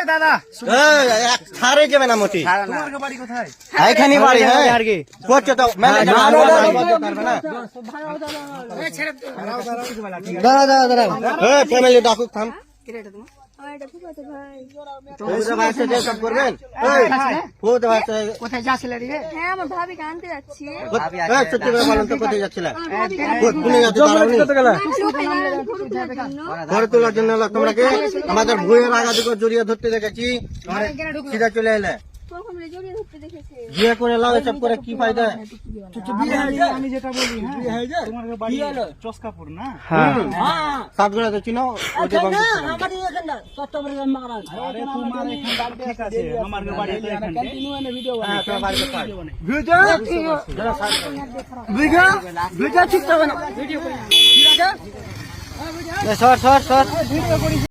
দাদা ছাড়ে যাবে না মোটি তোমার বাড়ি কোথায়? এইখানে বাড়ি হ্যাঁ আর কি করছো তো দাদা ফ্যামিলি ডাকুক থাম কোথায় যাচ্ছিলে রে? হ্যাঁ আমার ভাবিকে আনতে যাচ্ছি। কোথায় যাচ্ছিল জন্য ঘরে তোলার জন্য তোমরা কি আমাদের ভুঁয়ের আগাদিক জড়িয়ে ধরতে দেখেছি সিধা চলে এলে প্রথম জড়িয়ে ধরতে দেখেছি। বিয়ে করে লাও এসব করে কি ফায়দা আমি যেটা বলি তোমার বাড়ি চস্কাপুর না? সাতগুলা তো চিনো আরে তোমার ঠিক আছে আমার বাড়ি তো এখানে সর